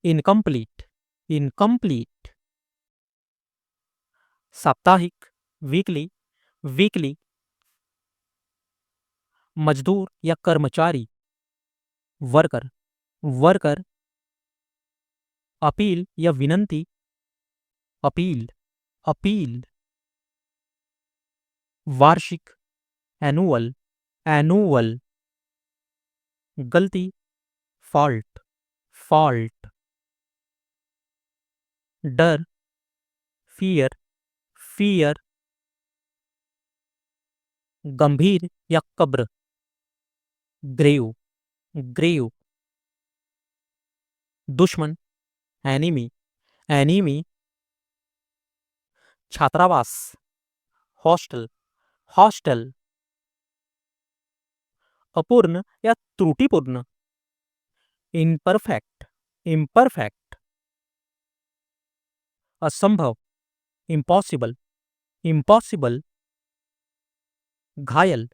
S1: इनकम्प्लीट, इनकम्प्लीट। साप्ताहिक, वीकली, वीकली। मजदूर या कर्मचारी, वर्कर, वर्कर। अपील या विनंती, अपील, अपील। वार्षिक, एनुअल, एनुअल। गलती, फॉल्ट, फॉल्ट। डर, फियर, फियर। गंभीर या कब्र, ग्रेव, ग्रेव। दुश्मन, एनिमी, एनिमी। छात्रावास, हॉस्टल, हॉस्टल। अपूर्ण या त्रुटिपूर्ण, इम्परफेक्ट, इम्परफेक्ट। असंभव, इम्पॉसिबल, इम्पॉसिबल। घायल,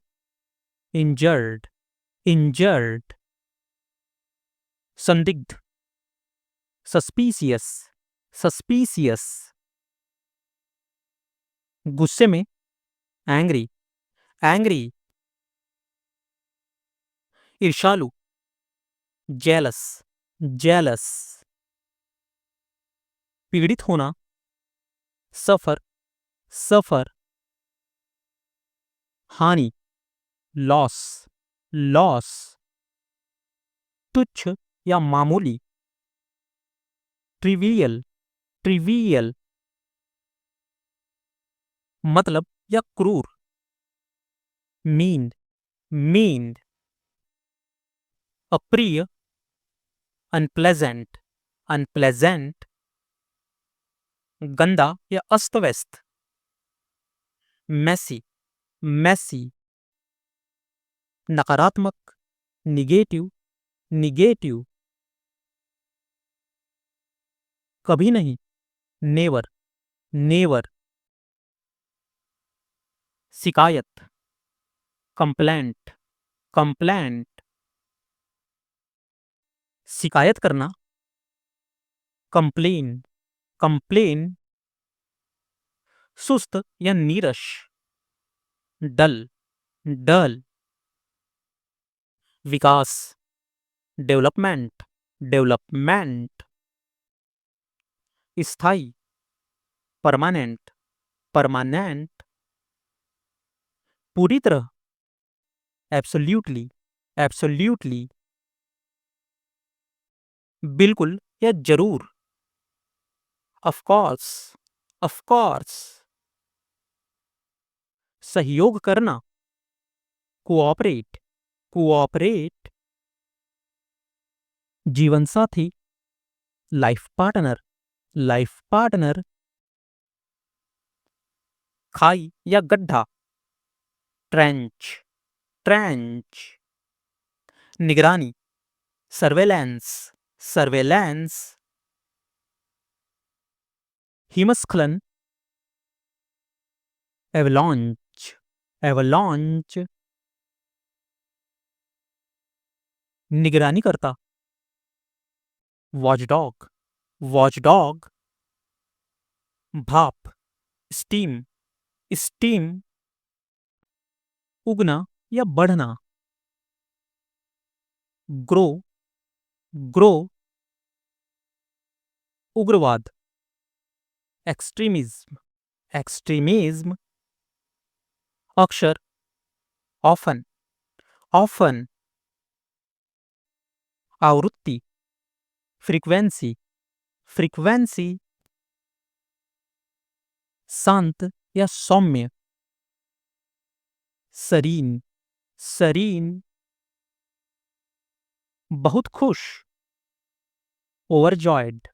S1: इंजर्ड, इंजर्ड। संदिग्ध, सस्पीसियस, सस्पीसियस। गुस्से में, एंग्री, एंग्री। ईर्ष्यालु, जेलस, जेलस। पीड़ित होना, सफर, सफर। हानि, लॉस, लॉस। तुच्छ या मामूली, ट्रिवियल, ट्रिवियल। मतलब या क्रूर, मीन, मीन। अप्रिय, अनप्लेजेंट, अनप्लेजेंट। गंदा या अस्त व्यस्त, मैसी, मैसी। नकारात्मक, निगेटिव, निगेटिव। कभी नहीं, नेवर, नेवर। शिकायत, कंप्लेंट, कंप्लेंट। शिकायत करना, कंप्लेन, कंप्लेन। सुस्त या नीरस, डल, डल। विकास, डेवलपमेंट, डेवलपमेंट। स्थायी, परमानेंट, परमानेंट। पूरी तरह, एब्सोल्यूटली, एब्सोल्यूटली। बिल्कुल या जरूर, ऑफ कोर्स, ऑफ कोर्स। सहयोग करना, कोऑपरेट, कोऑपरेट। जीवन साथी, लाइफ पार्टनर, लाइफ पार्टनर। खाई या गड्ढा, ट्रेंच, ट्रेंच। निगरानी, सर्वेलेंस, सर्वेलेंस। हिमस्खलन, एवलॉन्च, एवलॉन्च, निगरानी करता, वॉचडॉग, वॉचडॉग, भाप, स्टीम, स्टीम, उगना या बढ़ना, ग्रो, ग्रो, उग्रवाद, एक्सट्रीमिज्म, एक्सट्रीमिज्म, अक्षर, ऑफन, ऑफन, आवृत्ति, फ्रीक्वेंसी, फ्रीक्वेंसी, शांत या सौम्य, सरीन, सरीन, बहुत खुश, ओवरजॉयड,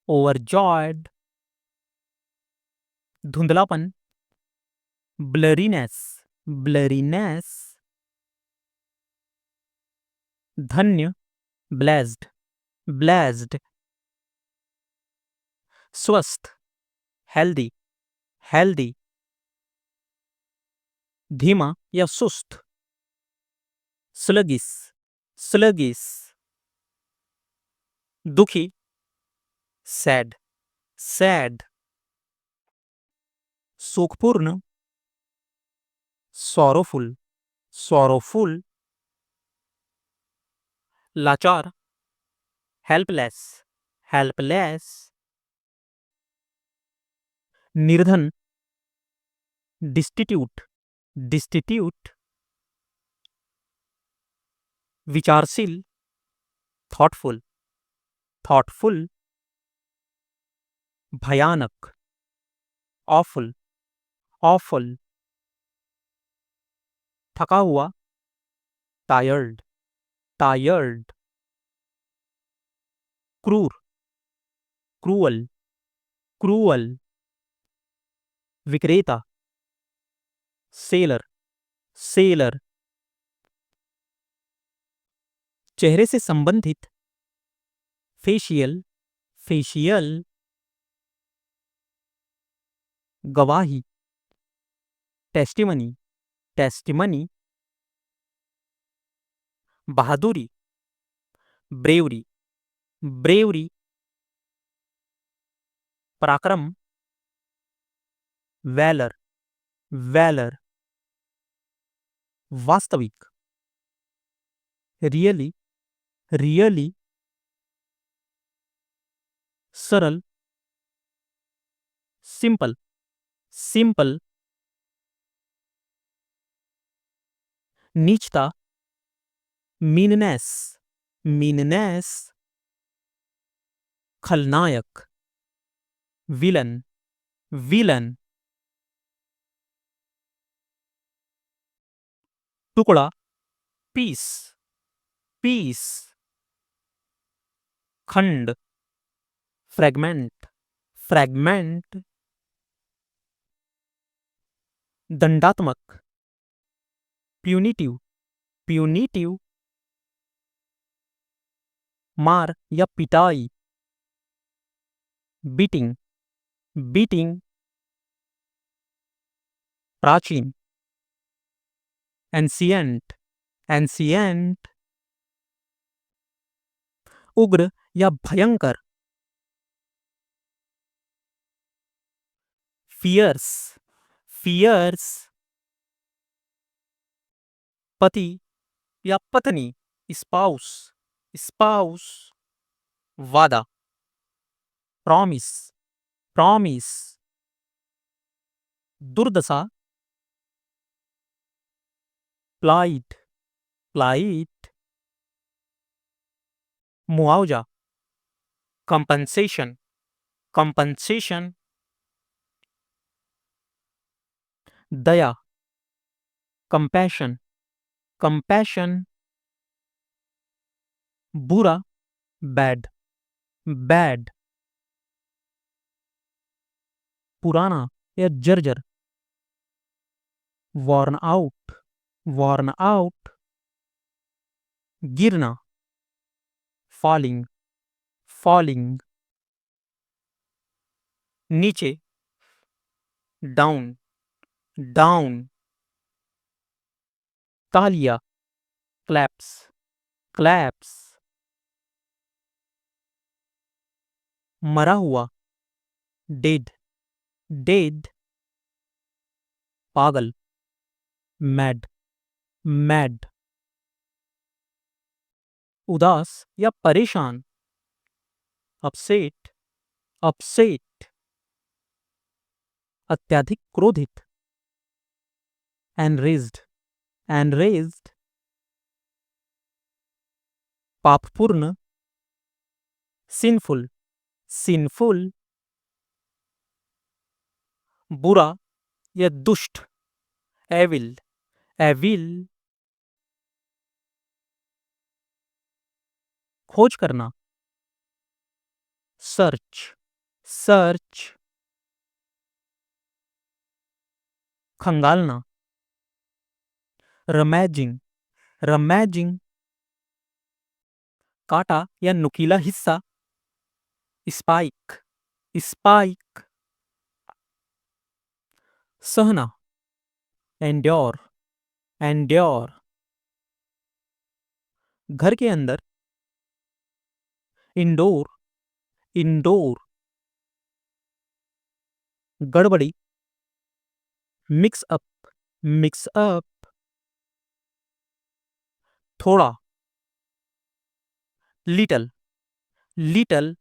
S1: ओवरजॉयड, धुंधलापन, ब्लरीनेस, ब्लरीनेस, धन्य, ब्लेस्ड, ब्लेस्ड, स्वस्थ, हेल्दी, हेल्दी, धीमा या सुस्त, स्लगिस, स्लगिस, दुखी, सैड, सैड, सुखपूर्ण, सॉरोफुल, सॉरोफुल, लाचार, हेल्पलेस, हेल्पलेस, निर्धन, डिस्टिट्यूट, डिस्टिट्यूट, विचारशील, थॉटफुल, थॉटफुल, भयानक, ऑफुल, ऑफुल, थका हुआ, टायर्ड, टायर्ड, क्रूर, क्रूअल, क्रूअल, विक्रेता, सेलर, सेलर, चेहरे से संबंधित, फेशियल, फेशियल, गवाही, टेस्टिमनी, टेस्टिमनी, बहादुरी, ब्रेवरी, ब्रेवरी, पराक्रम, वैलर, वैलर, वास्तविक, रियली, रियली, सरल, सिंपल, सिंपल, नीचता, मीननेस, मीननेस, खलनायक, विलन, विलन, टुकड़ा, पीस, पीस, खंड, फ्रैगमेंट, फ्रैगमेंट, दंडात्मक, प्यूनिटिव, प्यूनिटिव, मार या पिटाई, बीटिंग, बीटिंग, प्राचीन, एंसियंट, एंसियंट, उग्र या भयंकर, फियर्स, फियर्स, पति या पत्नी, स्पाउस, स्पाउस, वादा, प्रॉमिस, प्रॉमिस, दुर्दशा, प्लाइट, प्लाइट, मुआवजा, कंपनसेशन, कंपनसेशन, दया, कंपैशन, कंपैशन, बुरा, बैड, बैड, पुराना या जर्जर, वॉर्न आउट, वॉर्न आउट, गिरना, फॉलिंग, फॉलिंग, नीचे, डाउन, डाउन, तालिया, क्लैप्स, क्लैप्स, मरा हुआ, डेड, डेड, पागल, मैड, मैड, उदास या परेशान, अपसेट, अपसेट, अत्यधिक क्रोधित, एनरेज्ड, एनरेज्ड, पापपूर्ण, सिनफुल, सिनफुल, बुरा या दुष्ट, एविल, एविल, खोज करना, सर्च, सर्च, खंगालना, रमैजिंग, रमैजिंग, काटा या नुकीला हिस्सा, स्पाइक, स्पाइक, सहना, एंड्योर, एंड्योर, घर के अंदर, इंडोर, इंडोर, गड़बड़ी, मिक्स अप, मिक्स अप, थोड़ा, लिटल, लिटल,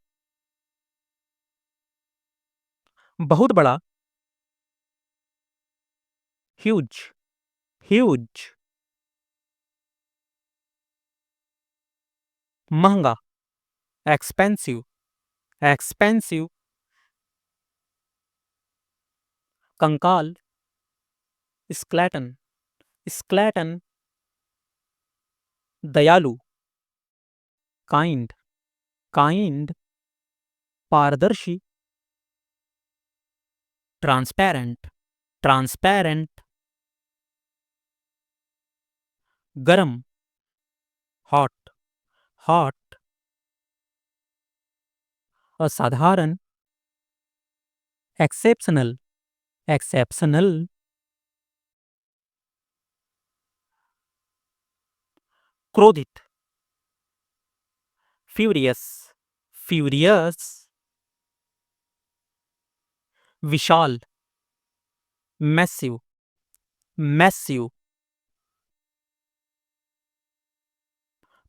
S1: बहुत बड़ा, ह्यूज, ह्यूज, महंगा, एक्सपेंसिव, एक्सपेंसिव, कंकाल, स्क्लेटन, स्क्लेटन, दयालु, काइंड, काइंड, पारदर्शी, ट्रांसपेरेंट, ट्रांसपेरेंट, गरम, हॉट, हॉट, असाधारण, एक्सेप्शनल, एक्सेप्शनल, क्रोधित, फ्यूरियस, फ्यूरियस, विशाल, मैसिव, मैसिव,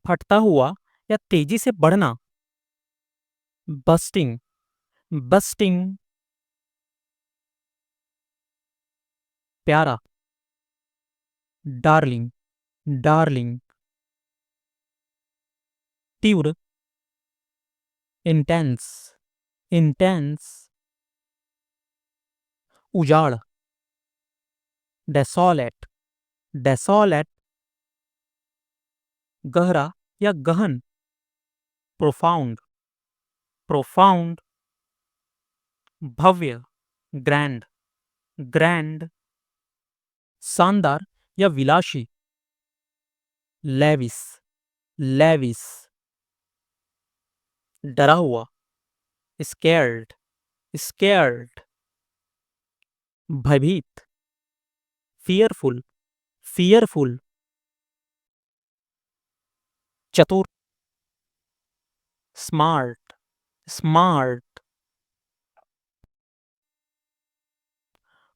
S1: फटता हुआ या तेजी से बढ़ना, बस्टिंग, बस्टिंग, प्यारा, डार्लिंग, डार्लिंग, तीव्र, इंटेंस, इंटेंस, उजाड़, डेसोलेट, डेसोलेट, गहरा या गहन, प्रोफाउंड, प्रोफाउंड, भव्य, ग्रैंड, ग्रैंड, शानदार या विलासी, लेविस, लेविस, डरा हुआ, स्कैर्ड, स्कैर्ड, भयभीत, फियरफुल, फियरफुल, चतुर, स्मार्ट, स्मार्ट,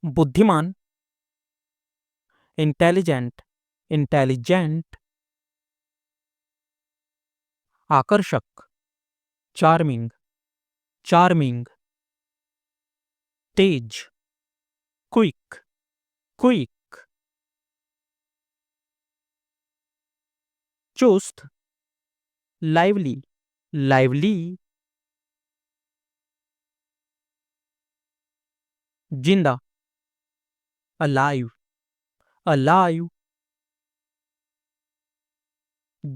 S1: बुद्धिमान, इंटेलिजेंट, इंटेलिजेंट, आकर्षक, चार्मिंग, चार्मिंग, तेज, क्विक, क्विक, चुस्त, लाइवली, लाइवली, जिंदा, अलाइव, अलाइव,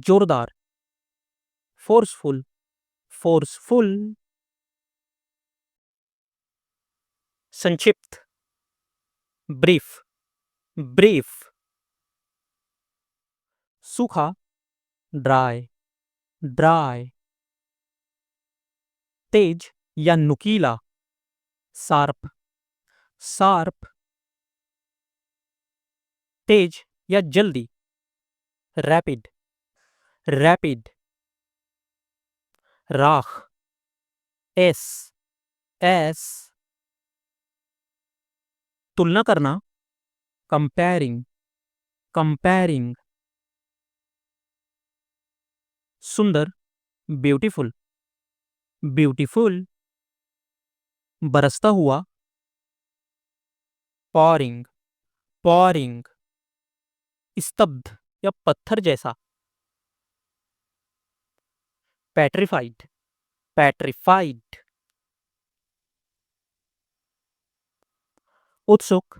S1: जोरदार, फोर्सफुल, फोर्सफुल, संक्षिप्त, ब्रीफ, ब्रीफ, सूखा, ड्राई, ड्राई, तेज या नुकीला, शार्प, शार्प, तेज या जल्दी, रैपिड, रैपिड। राख, एस, एस। तुलना करना, कंपेयरिंग, कंपेयरिंग। सुंदर, ब्यूटीफुल, ब्यूटीफुल। बरसता हुआ, पॉरिंग, पॉरिंग। स्तब्ध या पत्थर जैसा, पेट्रिफाइड, पेट्रिफाइड। उत्सुक,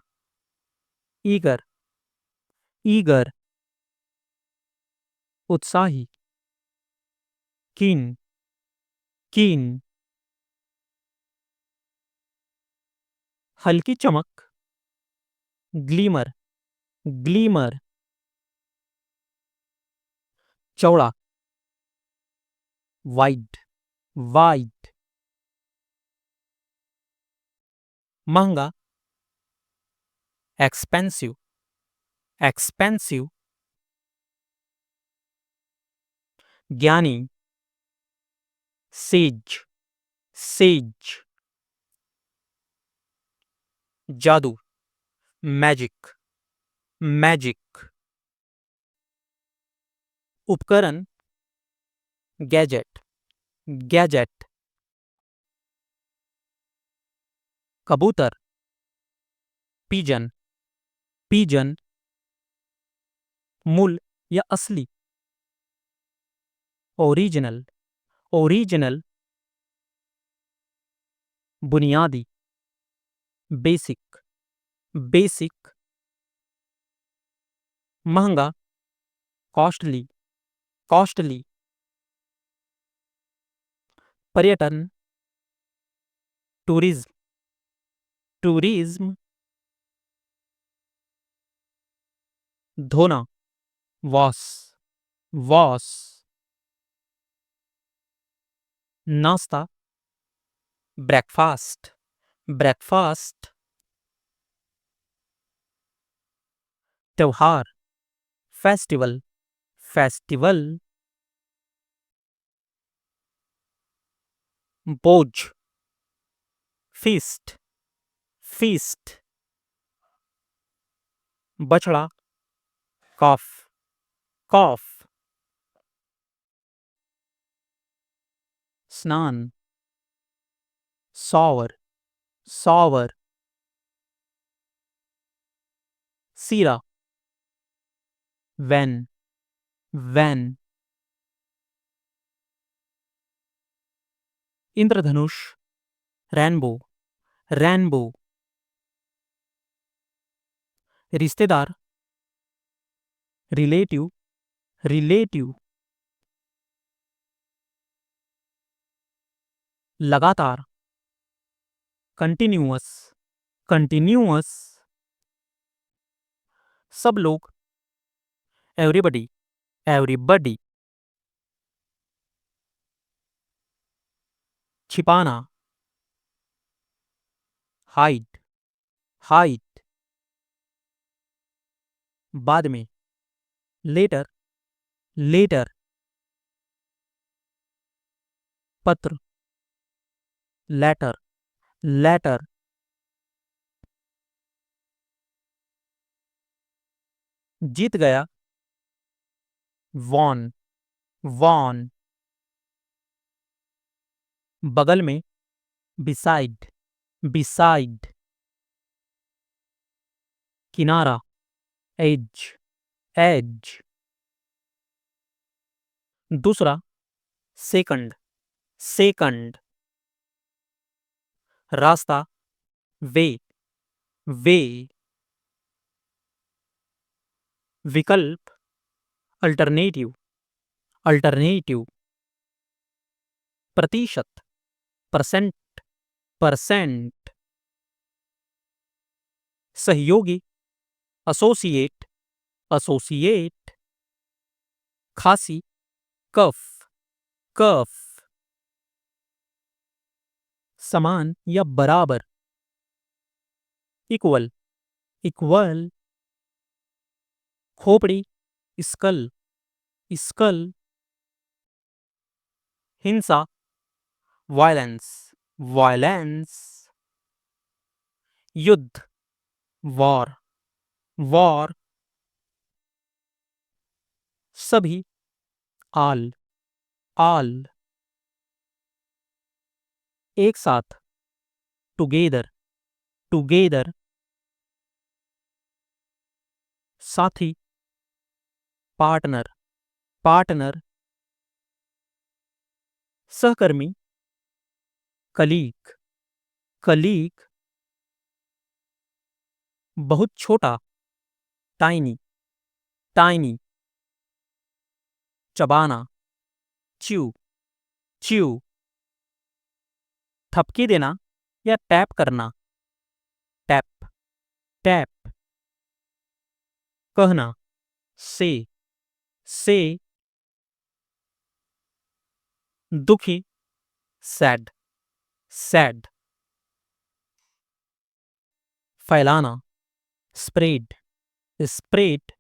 S1: ईगर, ईगर। उत्साही, कीन, कीन। हल्की चमक, ग्लीमर, ग्लीमर। चौड़ा, वाइड, वाइड। महंगा, एक्सपेंसिव, एक्सपेंसिव। ज्ञानी, सेज, सेज। जादू, मैजिक, मैजिक। उपकरण, गैजेट, गैजेट। कबूतर, पिजन, पिजन। मूल या असली, ओरिजिनल, ओरिजिनल। बुनियादी, बेसिक, बेसिक। महंगा, कॉस्टली, कॉस्टली। पर्यटन, टूरिज्म, टूरिज्म। धोना, वॉश, वॉश। नाश्ता, ब्रेकफास्ट, ब्रेकफास्ट। त्योहार, फेस्टिवल, फेस्टिवल। बोझ, फीस्ट, फीस्ट। बछड़ा, कॉफ, कॉफ। स्नान, सॉवर, सॉवर। सीरा, वैन, वैन। इंद्रधनुष, रैनबो, रैनबो। रिश्तेदार, रिलेटिव, रिलेटिव। लगातार, कंटिन्यूअस, कंटिन्यूअस। सब लोग, एवरीबडी, एवरीबडी। छिपाना, हाइड, हाइड। बाद में, लेटर, लेटर। पत्र, लेटर, लेटर। जीत गया, वॉन, वॉन। बगल में, बिसाइड, बिसाइड। किनारा, एज, एज। दूसरा, सेकंड, सेकंड। रास्ता, वे, वे। विकल्प, अल्टरनेटिव, अल्टरनेटिव। प्रतिशत, परसेंट, परसेंट। सहयोगी, एसोसिएट, एसोसिएट। खांसी, कफ, कफ। समान या बराबर, इक्वल, इक्वल। खोपड़ी, स्कल, स्कल। हिंसा, वायलेंस, वायलेंस। युद्ध, वॉर, वॉर। सभी, आल, आल। एक साथ, टुगेदर, टुगेदर। साथी, पार्टनर, पार्टनर। सहकर्मी, कलीग, कलीग। बहुत छोटा, टाइनी, टाइनी। चबाना, च्यू, च्यू। थपकी देना या टैप करना, टैप, टैप। कहना, से, से। दुखी, सैड, सैड। फैलाना, स्प्रेड, स्प्रेड।